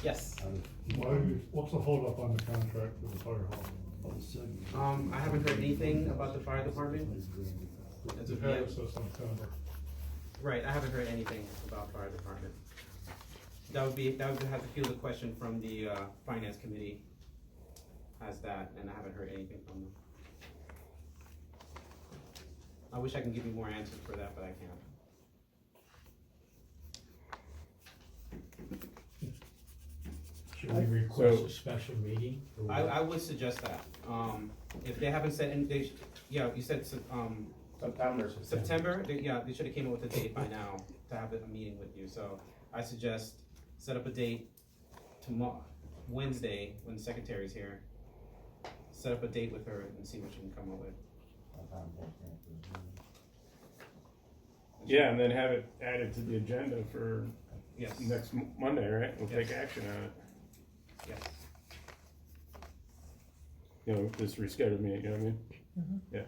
Yes. What's the holdup on the contract for the fire hall? I haven't heard anything about the fire department. As You of had yet. it since September. Right, I haven't heard anything about fire department. That would have to field a question from the, finance committee as that, and I haven't heard anything from them. I wish I can give you more answers for that, but I can't. Should we request a special meeting? I would suggest that, if they haven't said any, yeah, you said, September, they should've came up with a date by now to have a meeting with you, so I suggest set up a date tomorrow, Wednesday, when the secretary's here. Set up a date with her and see what she can come up with. Yeah, and then have it added to the agenda for Yes, next Monday, right? We'll Yes. take action on it. yes. You know, this rescheduled meeting, you know what I mean?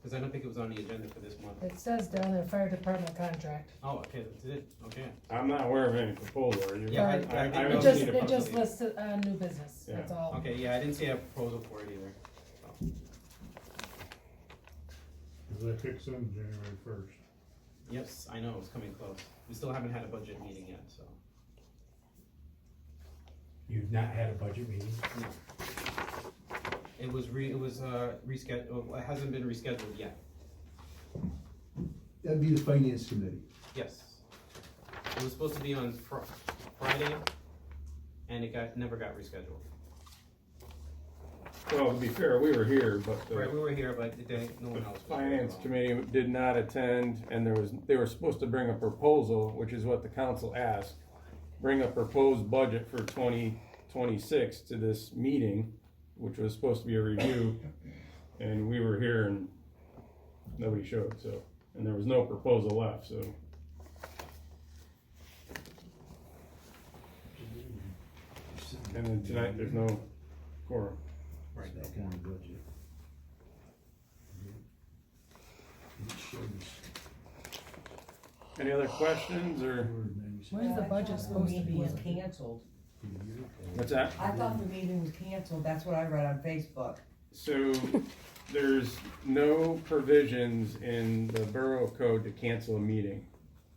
Cause I don't think it was on the agenda for this month. It says down there, fire department contract. Oh, okay, that's it, okay. I'm not aware of any proposal, are you? Yeah, Right. I It didn't don't just, see the it just proposal. lists it on new business, Yeah. that's all. Okay, yeah, I didn't see a proposal for it either. So, Cause that kicks in January first. yes, I know, it's coming close. We still haven't had a budget meeting yet, so. You've not had a budget meeting? No. It was rescheduled, it hasn't been rescheduled yet, That'd be the finance committee. yes. It was supposed to be on Friday, and it never got rescheduled. Well, to be fair, we were here, but Right, we the were here, but no one else was. finance committee did not attend, and they were supposed to bring a proposal, which is what the council asked. Bring a proposed budget for 2026 to this meeting, which was supposed to be a review, and we were here and nobody showed, so, and there was no proposal left, so. And then tonight, there's no quorum. Right. That kind of budget. Any other questions, or, When's the budget supposed to be was in? canceled. what's that? I thought the meeting was canceled, that's what I read on Facebook. So, there's no provisions in the borough code to cancel a meeting.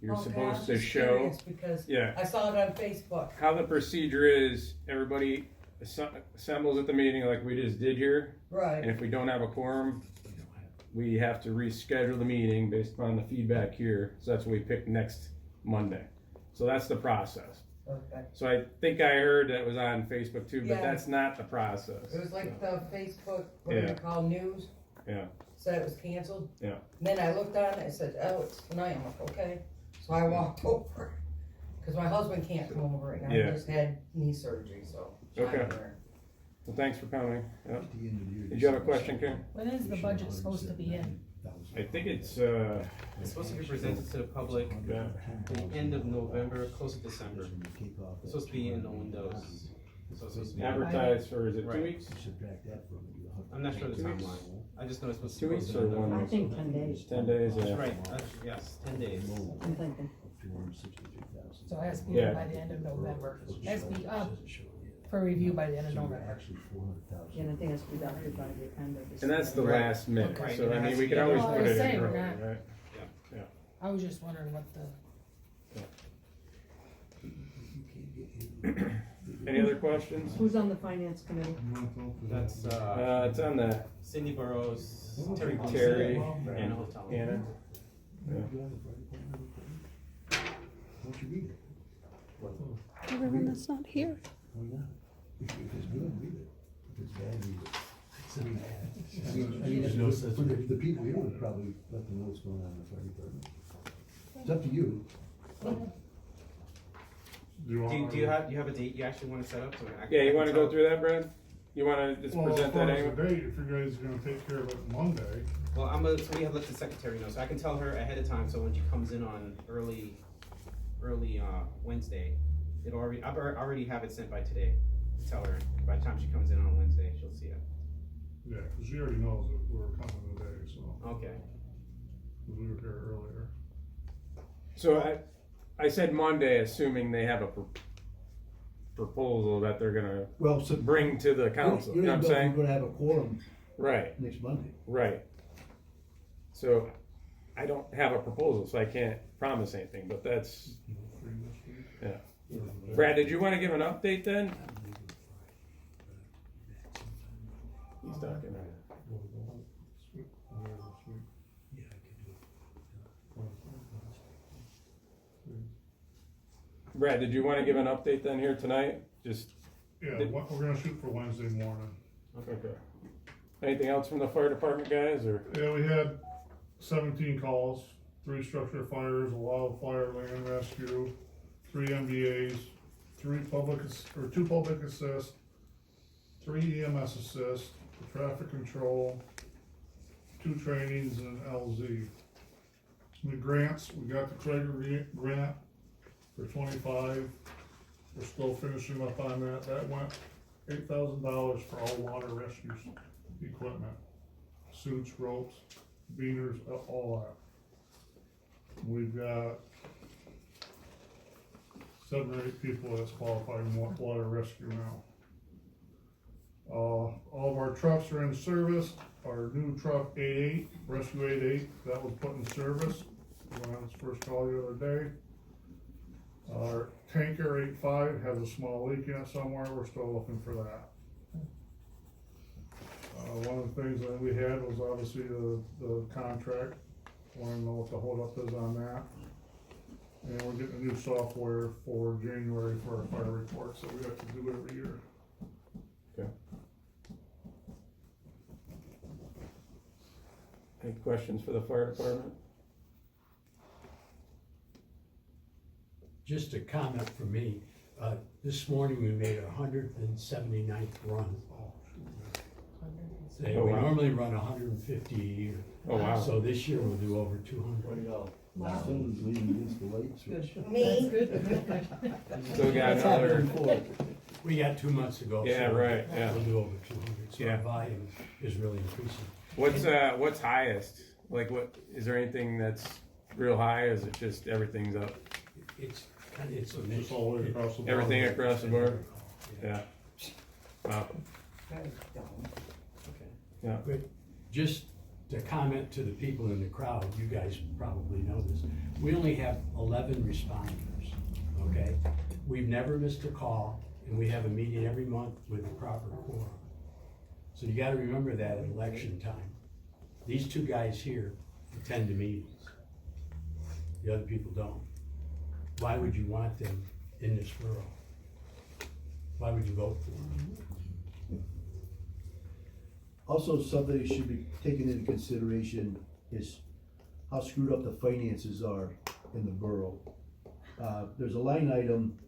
You're Okay, I supposed was to just show, curious Because yeah, I saw it on Facebook. how the procedure is, everybody assembles at the meeting like we just did here, Right, and if we don't have a quorum, we have to reschedule the meeting based upon the feedback here, so that's what we picked next Monday. So that's the process. okay. So I think I heard that was on Facebook too, but Yeah. that's not the process. It was like So, the Facebook, what do Yeah. you call news? Yeah. Said it was canceled. Yeah. And then I looked on it, it said, oh, it's tonight, I'm like, okay. So I walked over, cause my husband can't come over right now, he Yeah. just had knee surgery, so. Okay. I'm there. Well, thanks for coming. Yeah. At the end of the year, Did you have a question, Karen? When is the budget supposed to be in? I think it's, It's supposed to be presented to the public yeah. at the end of November, close to December. It's supposed to be in the windows. So it's supposed to be. Advertised for, is it 2 Right. weeks? Subtract that from it, you'll have to- I'm not sure the 2 weeks? timeline. I just know it's supposed to 2 be. weeks posted or on the- 1 I week? think 10 days. 10 days, yeah. Right, yes, 10 days. I'm thinking. So it has to be Yeah. in by the end of November. It has to be up for review by the end of November. Actually, 400,000. And I think it's deducted by the end of December. And that's the Right. last minute, Okay. so I It mean, has we to can be- always Well, I put was it in saying, early, we're not- right? I was just wondering what the, Any other questions? Who's on the finance committee? That's, It's on the Cindy Burrows, Terry Terry, Wilson, and Hotel. Anna. Won't you read it? Everyone that's not here. Why not? If it's good, read it. If it's bad, read it. I mean, There's no such for the people, you would probably let them know what's going on in the fire department. It's up to you. Do you have a date you actually wanna set up? So I can- Yeah, I you can wanna tell- go through that, Brad? You wanna just Well, as present far that as anyway? the date, if you guys are gonna take care of it Monday, Well, so we have let the secretary know, so I can tell her ahead of time, so when she comes in on early, Wednesday, I already have it sent by today, to tell her, by the time she comes in on Wednesday, she'll see it. yeah, cause she already knows that we're coming today, so, Okay, 'cause we were here earlier. So I said Monday, assuming they have proposal that they're gonna Well, so. bring to the council, you know what I'm saying? We're gonna have a quorum Right, next Monday. right. So, I don't have a proposal, so I can't promise anything, but that's, yeah. Brad, did you wanna give an update then? He's talking. Brad, did you wanna give an update then here tonight? Just, Yeah, we're gonna shoot for Wednesday morning. okay. Anything else from the fire department guys, or? Yeah, we had 17 calls, 3 structure fires, a wildfire, land rescue, 3 MVAs, 2 public assist, 3 EMS assist, traffic control, 2 trainings and an LZ. The grants, we got the Traeger grant for 25. We're still finishing up on that. That went $8,000 for all water rescue equipment, suits, ropes, beaners, all that. We've got 7 or 8 people that's qualified in water rescue now. All of our trucks are in service. Our new truck 88, Rescue 88, that was put in service. Went on its first call the other day. Our tanker 85 has a small leak in it somewhere. We're still looking for that. One of the things that we had was obviously the contract. Want to know what the holdup is on that. And we're getting a new software for January for our fire reports that we have to do every year. Okay. Any questions for the fire department? Just a comment from me, this morning we made our 179th run. Say, Oh, we wow. normally run 150 a year. Oh, wow. So this year we'll do over 200. Wow. Someone's leaning against the light switch. Me? Still got That's another, happened before. We got 2 months to go. Yeah, so right, yeah. We'll do over 200, so Yeah. our volume is really increasing. what's highest? Like what, is there anything that's real high, or is it just everything's up? It's kind of, it's a It's mix. just all the way across the board. Everything across the board? Yeah. Wow, But just to comment to the people in the crowd, you guys probably know this, we only have 11 responders, okay? We've never missed a call, and we have a meeting every month with the proper quorum. So you gotta remember that at election time. These 2 guys here attend the meetings. The other people don't. Why would you want them in this borough? Why would you vote for them? Also, something that should be taken into consideration is how screwed up the finances are in the borough. There's a line item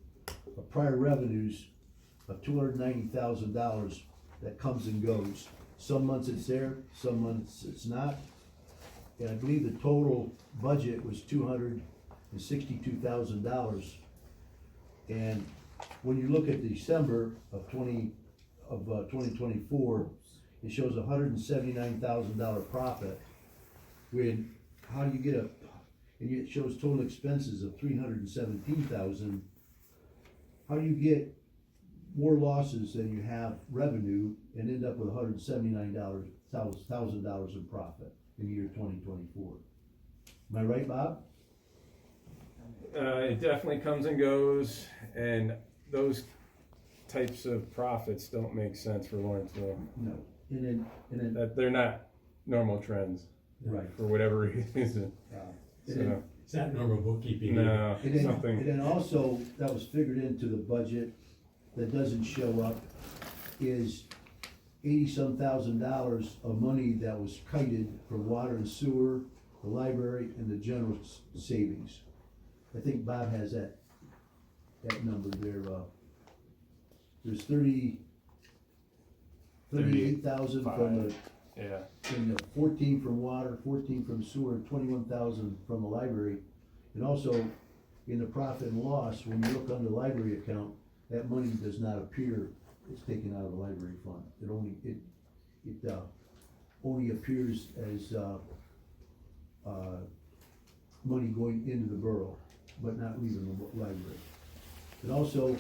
of prior revenues of $290,000 that comes and goes. Some months it's there, some months it's not. And I believe the total budget was $262,000. And when you look at December of 2024, it shows $179,000 profit. When, how do you get and it shows total expenses of $317,000. How do you get more losses than you have revenue and end up with $179,000 in profit in the year 2024? Am I right, Bob? it definitely comes and goes, and those types of profits don't make sense for Lawrenceville. No. And then, That they're not normal trends right. for whatever reason. And then, So, It's not normal bookkeeping. no, and then something, also, that was figured into the budget that doesn't show up is $80-some thousand of money that was kited for water and sewer, the library, and the general savings. I think Bob has that number there, there's 38,000 from the, yeah, and 14 from water, 14 from sewer, 21,000 from the library. And also, in the profit and loss, when you look on the library account, that money does not appear, it's taken out of the library fund. It only appears as, money going into the borough, but not leaving the library. And also,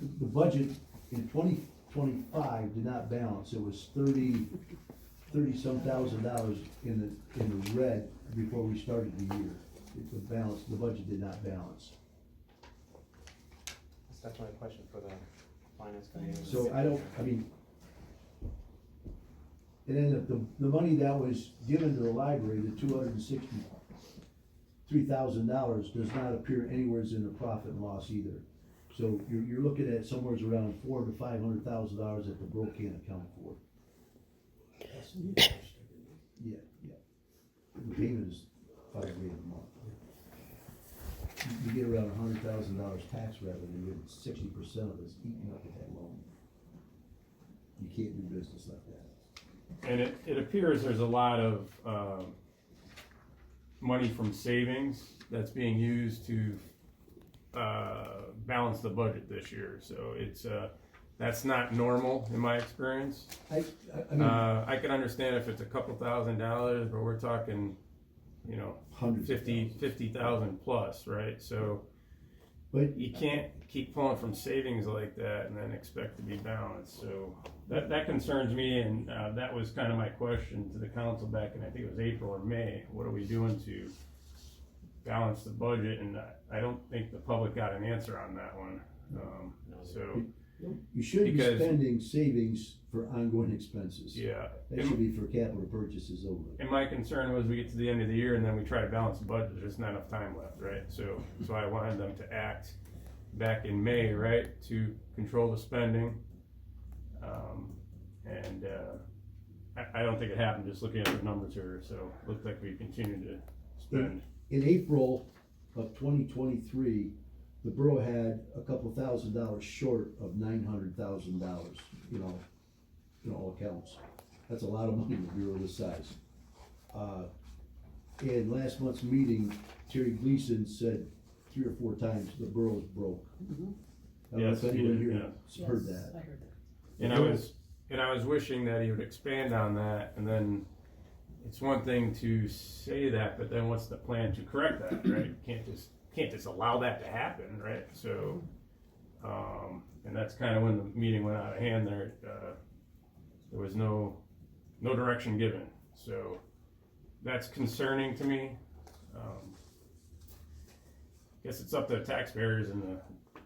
the budget in 2025 did not balance, it was thirty-some thousand dollars in the red before we started the year. The budget did not balance. That's my question for the finance committee. So and then the money that was given to the library, the $263,000 does not appear anywhere in the profit and loss either. So you're looking at somewhere around $400,000 to $500,000 that the borough can't account for. Yeah. The payment is $5,000 a month. You get around $100,000 tax revenue, and 60% of it's eaten up at that loan. You can't do business like that. And it appears there's a lot of, money from savings that's being used to, balance the budget this year, so it's, that's not normal in my experience. I mean, I can understand if it's a couple $1,000s, but we're talking, you know, hundreds of thousands. 50,000 plus, right? So But you can't keep pulling from savings like that and then expect to be balanced. So that concerns me, and that was kind of my question to the council back in, I think it was April or May. What are we doing to balance the budget? And I don't think the public got an answer on that one. So you should be because- spending savings for ongoing expenses. yeah. That should be for capital purchases only. And my concern was we get to the end of the year and then we try to balance the budget, there's just not enough time left, right? So I wanted them to act back in May, right, to control the spending. I don't think it happened, just looking at the numbers here, so it looked like we continued to spend. In April of 2023, the borough had a couple $1,000s short of $900,000, in all accounts. That's a lot of money in a bureau this size. In last month's meeting, Terry Gleason said 3 or 4 times the borough's broke. I don't know Yes, if he anyone did, here yeah. heard Yes, that. I heard that. And I was wishing that he would expand on that, and then it's one thing to say that, but then what's the plan to correct that, right? Can't just allow that to happen, right? So, and that's kind of when the meeting went out of hand there. There was no direction given, so that's concerning to me. Guess it's up to the taxpayers and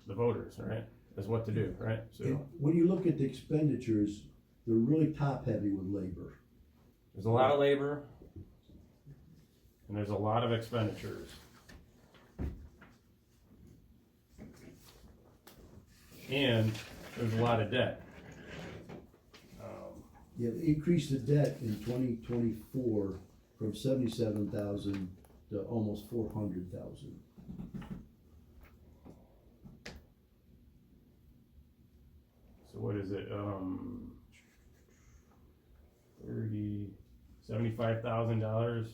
the voters, right? Is what to do, right? So And when you look at the expenditures, they're really top heavy with labor. there's a lot of labor, and there's a lot of expenditures. And there's a lot of debt. Yeah, they increased the debt in 2024 from 77,000 to almost 400,000. So what is it, $75,000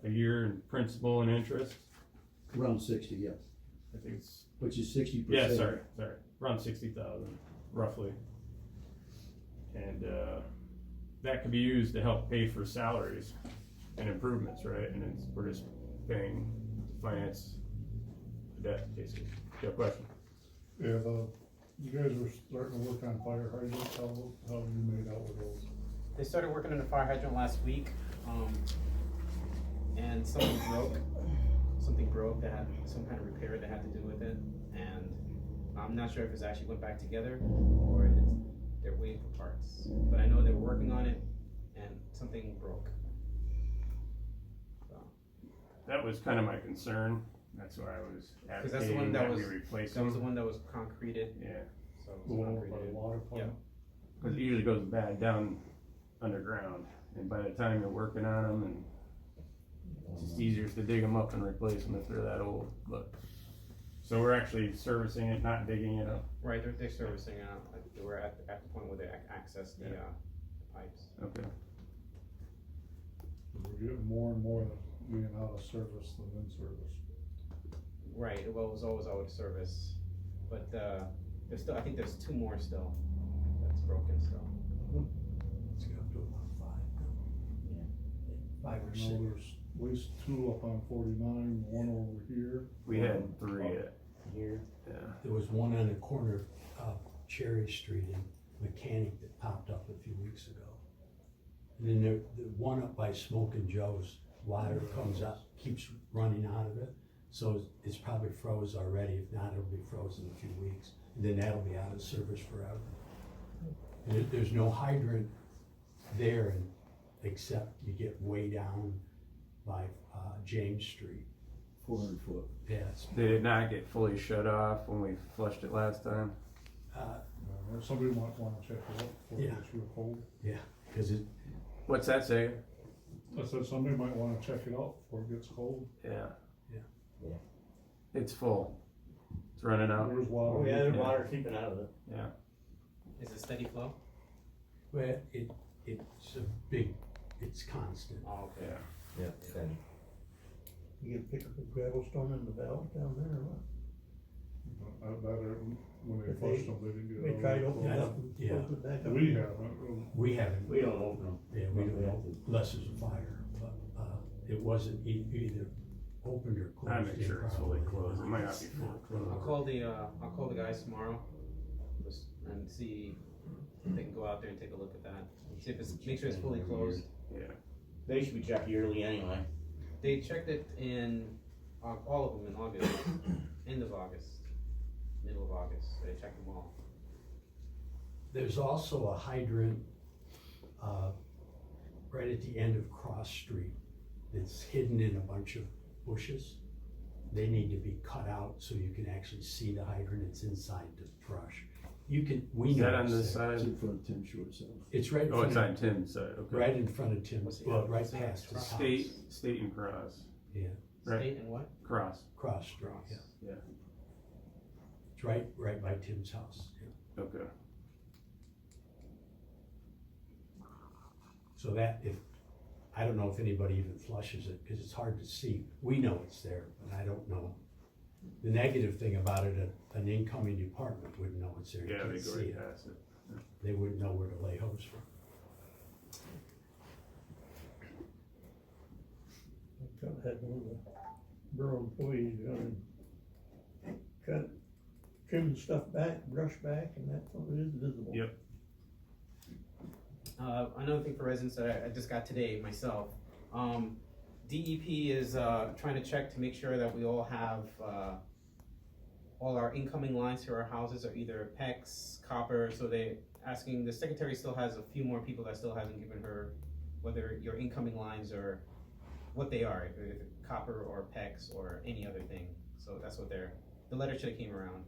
a year in principal and interest? Around 60, yeah, I think it's, which is 60%. yeah, sorry, around 60,000, roughly. And, that could be used to help pay for salaries and improvements, right? And we're just paying to finance the debt, basically. Do you have a question? Yeah, you guys were starting to work on fire hydrants, how have you made out with those? They started working on the fire hydrant last week, and something broke that had some kind of repair that had to do with it, and I'm not sure if it's actually went back together or they're waiting for parts. But I know they were working on it and something broke. So, That was kind of my concern. That's why I was cause that's the one advocating that that we was, replace that was the them. one that was concreted, Yeah, so it The was one over by concreted. the water plant? because it usually goes bad down underground, and by the time you're working on them, and it's just easier to dig them up and replace them if they're that old. But so we're actually servicing it, not digging it up. Right, they're servicing, we're at the point where they access the, pipes. Okay. We're getting more and more being out of service than in service. Right, well, it was always out of service, but, there's still, I think there's 2 more still, that's broken still. It's got up to about 5 now. 5 or 6. There's at least 2 up on 49, 1 over here. We had 3 at here. Yeah. There was one on the corner of Cherry Street in Mechanic that popped up a few weeks ago. And then the one up by Smokin' Joe's, water comes up, keeps running out of it. So it's probably froze already. If not, it'll be frozen in a few weeks. And then that'll be out of service forever. And there's no hydrant there except you get way down by, James Street. 400 foot. Yes. They did not get fully shut off when we flushed it last time. Somebody might wanna check it out before it Yeah. gets real cold. Cause it, What's that say? I said somebody might wanna check it out before it gets cold. Yeah. Yeah. It's full. It's running out. There's water. Oh, yeah, there's Yeah. water keeping out of it. Yeah. Is it steady flow? well, it's constant. Oh, okay. Yeah. Yeah. Then You get pick up a gravel storm in the valve down there or what? When they If flushed they- them, they didn't get it. They tried opening it out. up and Yeah. open it back up. We haven't. We haven't. we don't open them. Yeah, we don't, unless there's a fire, but, it wasn't either opened or closed. I make sure it's fully closed. It might not be fully I'll closed. I'll call the guys tomorrow and see if they can go out there and take a look at that. See if make sure it's fully closed. Yeah. They should be checked yearly anyway. They checked it in, all of them in August, end of August, middle of August, they checked them all. There's also a hydrant, right at the end of Cross Street that's hidden in a bunch of bushes. They need to be cut out so you can actually see the hydrant. It's inside the brush. We Is know that on it's this there. It's side? in front of Tim Short's house. It's right in Oh, it's front on of, Tim's side, okay. right in front of Tim's, What's the- well, right what's the- past his house. State and Cross. Yeah, Right. State and what? Cross. Cross Street, Cross. yeah. Yeah. It's right by Tim's house, yeah. Okay. So that, I don't know if anybody even flushes it, cause it's hard to see. We know it's there, but I don't know. The negative thing about it, an incoming department wouldn't know it's there. You Yeah, can't they go see right it. past it. They wouldn't know where to lay hose from. I had one of the borough employees go and cut, trim the stuff back, brush back, and that's what it is visible. Yep. Another thing for residents that I just got today myself, DEP is, trying to check to make sure that we all have, all our incoming lines to our houses are either PEX, copper, so the secretary still has a few more people that still haven't given her whether your incoming lines are, what they are, if copper or PEX or any other thing, so that's what the letter should've came around.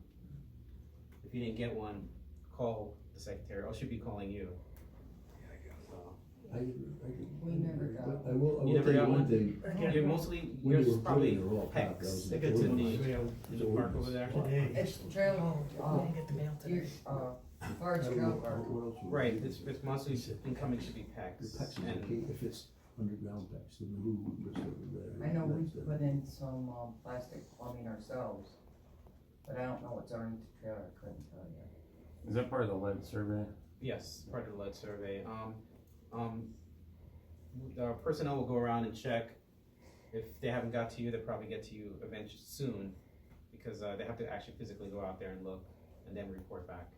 If you didn't get one, call the secretary, or she'll be calling you. We never got I will You never tell you got one one? thing. You're mostly, When they yours were probably putting it all PEX, packed, I was if like, it's oh, in my. in the park over there. Today. It's the trailer, Get the mail your, large I don't know, trailer park. what else would- Right, it's mostly incoming should be The PEX, PEX is and okay if it's underground PEX, then the roof is over there. I know we That's the- put in some, plastic plumbing ourselves, but I don't know what's underneath the trailer, I couldn't tell you. Is that part of the lead survey? yes, part of the lead survey. Our personnel will go around and check. If they haven't got to you, they'll probably get to you eventually soon, because they have to actually physically go out there and look and then report back.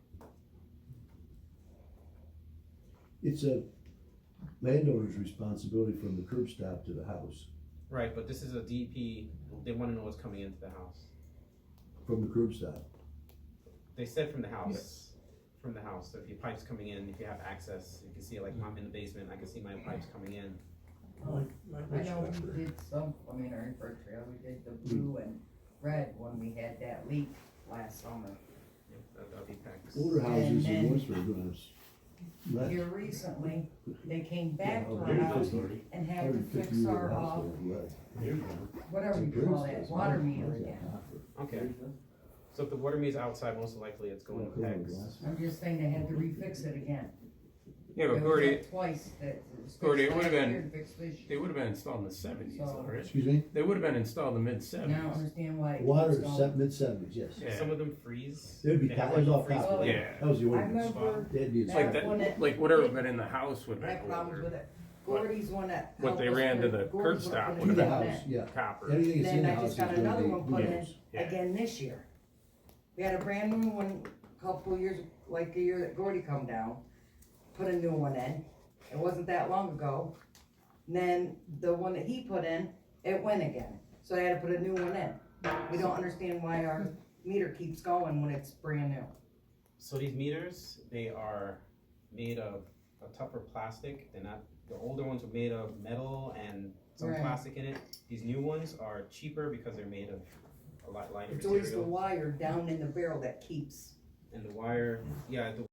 It's a landowner's responsibility from the curb stop to the house, Right, but this is a DEP, they wanna know what's coming into the house. from the curb stop. They said from the house. From the house, so if your pipe's coming in, if you have access, you can see it, like I'm in the basement, I can see my pipes coming in. I know we did some, I mean, our infrared trail, we did the blue and red when we had that leak last summer. Yeah, that'll be PEX. Older houses then- in Lawrenceville are gonna less. Here recently, they came back to our Yeah, house and had to 150 fix year our, house will have lead. whatever you call that, water meter again. Okay, so if the water meter's outside, most likely it's going to PEX. I'm just saying they had to refix it again. Yeah, but It was Gordy, like twice that it was Gordy, it fixed would've last been- year and fixed this year. they would have been installed in the '70s, So- though, right? Excuse me? They would have been installed in the Now I mid-'70s. understand why. it keeps Water, going. mid-70s, yes. Yeah. Some of them freeze. There'd be, They it have was like all freeze copper. plate. Yeah. That was the I ordinance. remember They'd be. that Like that, one that like whatever did- been in the house would have had been problems with older. it. Gordy's one that. What they helped us ran to with the it. curb Gordy's stop one would To put the it in house, that. yeah. Copper. Anything that's in Then the I house just is got gonna another be one put in windows. Yeah. again this year. We had a brand new one a couple years, like a year that Gordy come down, put a new one in. It wasn't that long ago. And then the one that he put in, it went again. So I had to put a new one in. We don't understand why our meter keeps going when it's brand new. So these meters, they are made of a tougher plastic. They're not, the older ones were made of metal and some Right. plastic in it. These new ones are cheaper because they're made of a lot lighter It's always the material. wire down in the barrel that keeps. And the wire, yeah, the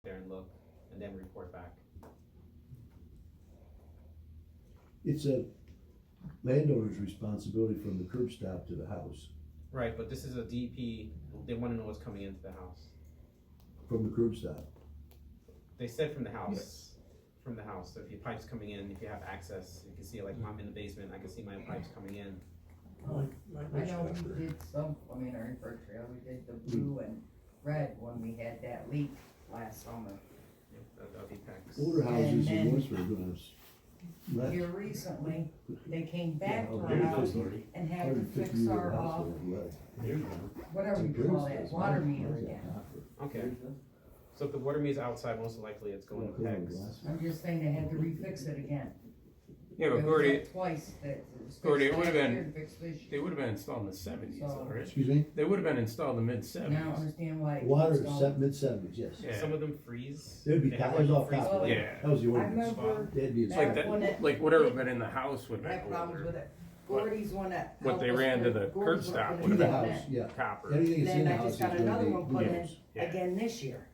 there and look, and then report back. It's a landowner's responsibility from the curb stop to the house, Right, but this is a DP, they wanna know what's coming into the house. from the curb stop. They said from the house, from the house, so if your pipe's coming in, if you have access, you can see, like, I'm in the basement, I can see my pipes coming in. I know we did some, I mean, our infrared trail, we did the blue and red when we had that leak last summer. Yeah, that'll be PEX. Older houses in then- Lawrenceville are gonna have less. Here recently, they came back to Yeah, our there's house the and had to 150 fix year our, house will have lead. whatever we call that, water meter again. Okay, so if the water meter's outside, most likely it's going to PEX. I'm just saying they had to refix it again. Yeah, It but was Gordy, like twice that it was fixed Gordy, it would've last been- year and fixed this they year. would have been installed in the seventies, So- right? Excuse me? They would have been installed in the Now I mid-seventies. understand why. it Water, keeps going. mid-seventies, yes. Yeah. Some of them freeze. There'd be, They that have, was like, all freeze copper. plate. Yeah. That was the I ordinance. remember That'd be. that Like that, one that- like whatever been in the house would have had been problems with older. it. Gordy's one that. What they helped us ran to with the it. curb Gordy's stop one would To that have the did house, that. yeah. Copper. Anything that's in Then the I house just is got gonna another be one put in windows. Yeah. again this year.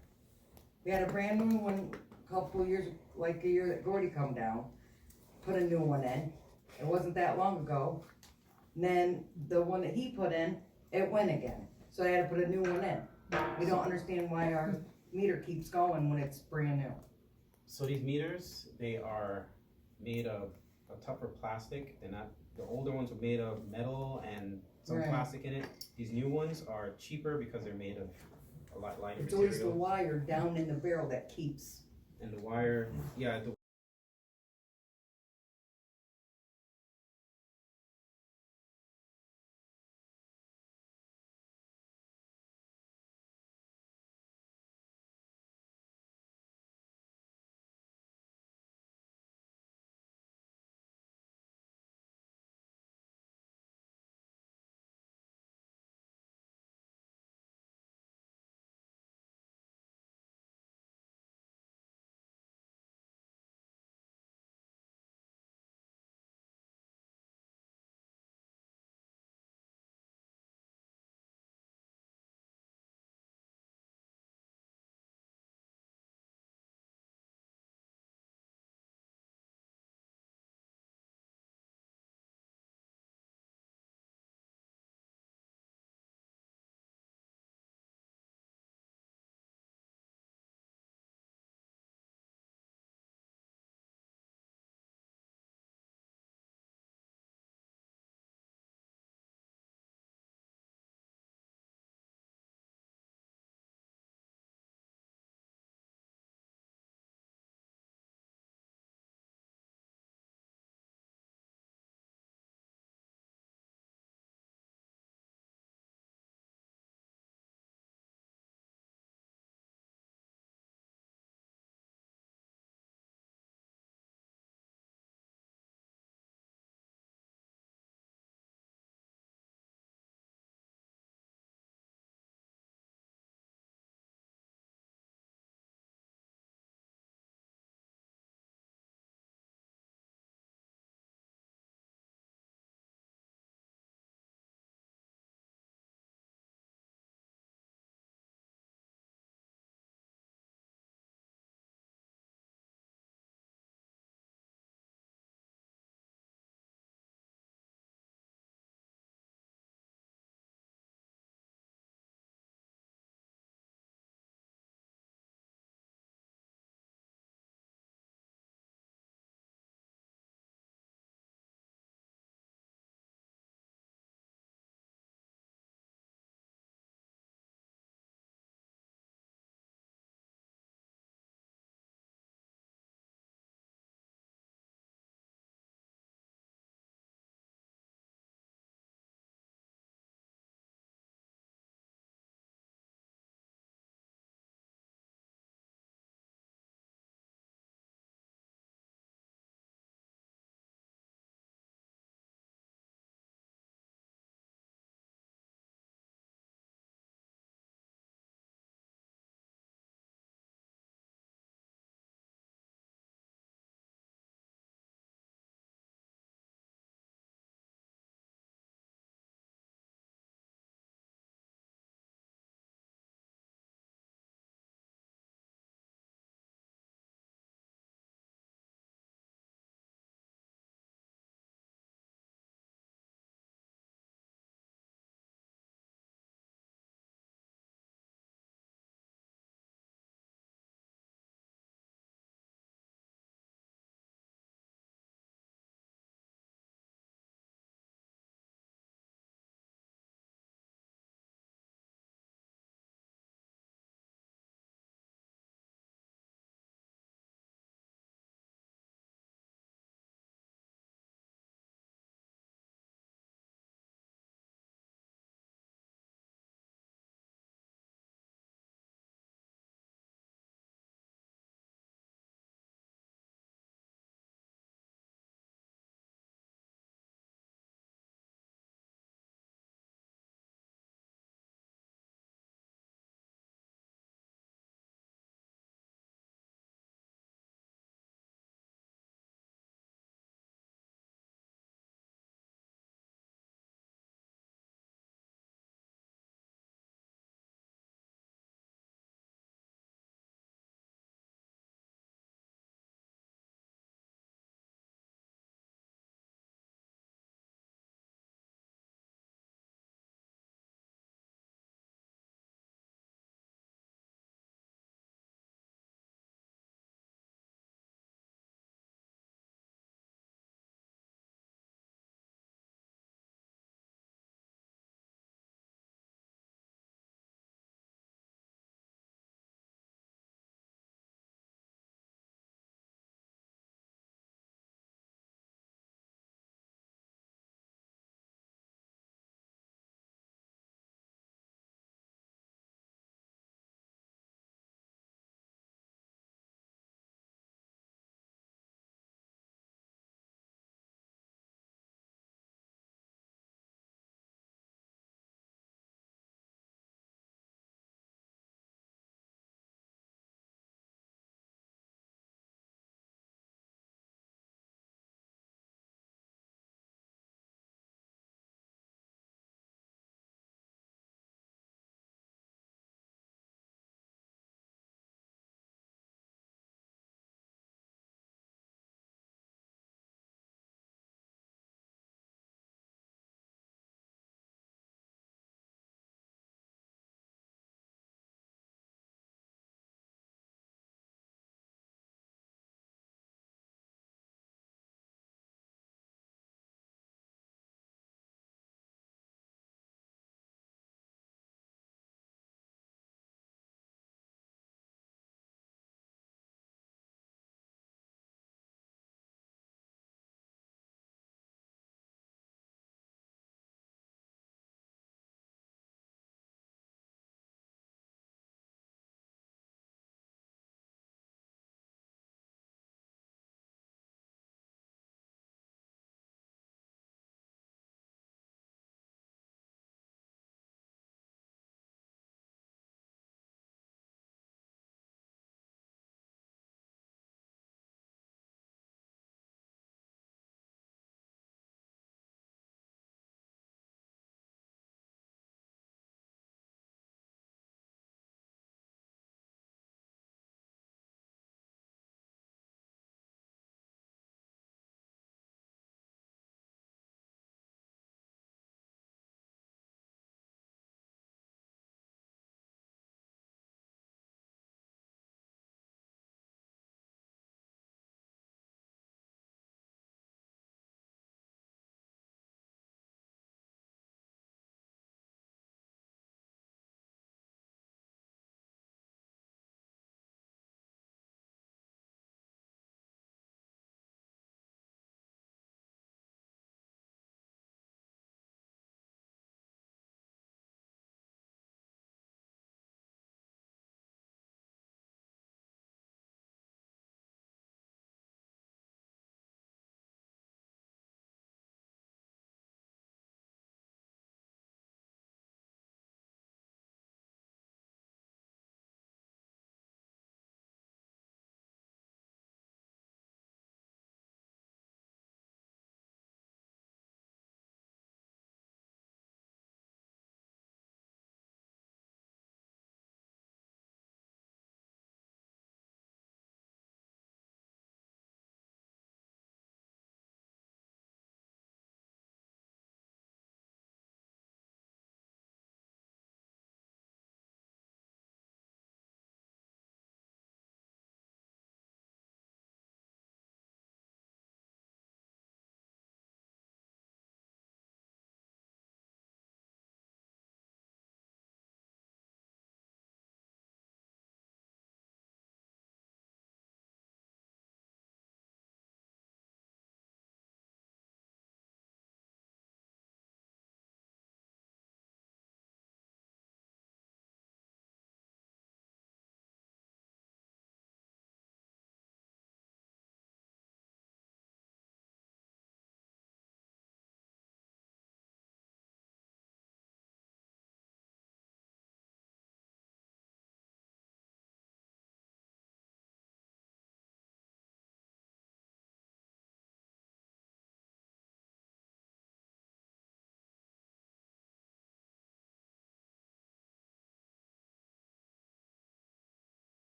We had a brand new one a couple years, like a year that Gordy come down, put a new one in. It wasn't that long ago. And then the one that he put in, it went again. So I had to put a new one in. We don't understand why our meter keeps going when it's brand new. So these meters, they are made of a tougher plastic. They're not, the older ones were made of metal and some Right. plastic in it. These new ones are cheaper because they're made of a lot lighter It's always the material. wire down in the barrel that keeps. And the wire, yeah, the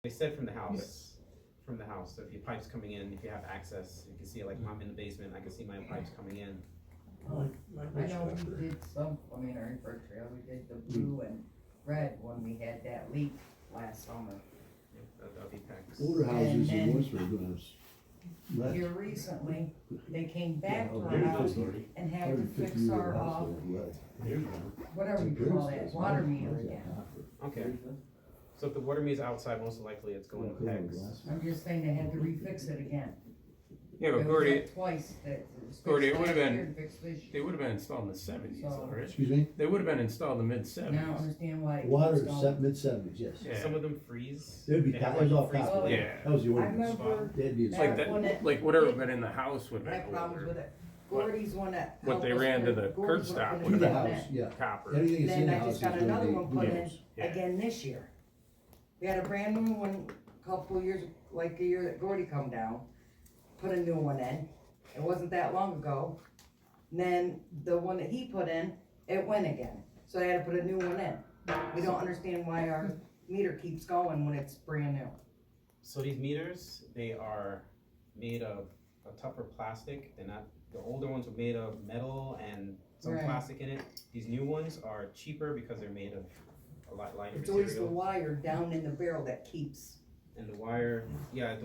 They said from the house, so if your pipe's coming in, if you have access, you can see, like, I'm in the basement, I can see my pipes coming in. I know we did some, I mean, our infrared trail, we did the blue and red when we had that leak last summer. That'll be PEX. Older houses And in Lawrenceville are gonna have less. Here recently, they came back to our Very house good. and had to 150 fix year our, house will have lead. There you go. whatever you call that, water meter again. Okay, so if the water meter's outside, most likely it's going to PEX. I'm just saying they had to refix it again. Yeah, It but was Gordy, like twice that it was fixed Gordy, it would've last been- year and fixed this they year. would have been installed in the seventies, So- right? Excuse me? They would have been installed in the Now I mid-seventies. understand why it Water, keeps going. mid-seventies, yes. Yeah. Some of them freeze. It'd be, They have, it was like, all freeze copper. plate. Yeah. That was the I ordinance. remember That'd be. Like back when that, it- like whatever been in the house would I have had been problems with older. it. Gordy's one that. What helped they us ran to put- the Gordy's curb what stop put To it would the in have that. house, yeah. Copper. Anything that's in Then the I house just is got gonna another be one put in windows. Yeah. again this year. We had a brand new one a couple of years, like the year that Gordy come down, put a new one in. It wasn't that long ago. And then the one that he put in, it went again. So I had to put a new one in. We don't understand why our meter keeps going when it's brand new. So these meters, they are made of a tougher plastic. They're not, the older ones were made of metal and some Right. plastic in it. These new ones are cheaper because they're made of a lot lighter It's always the material. wire down in the barrel that keeps. And the wire, yeah,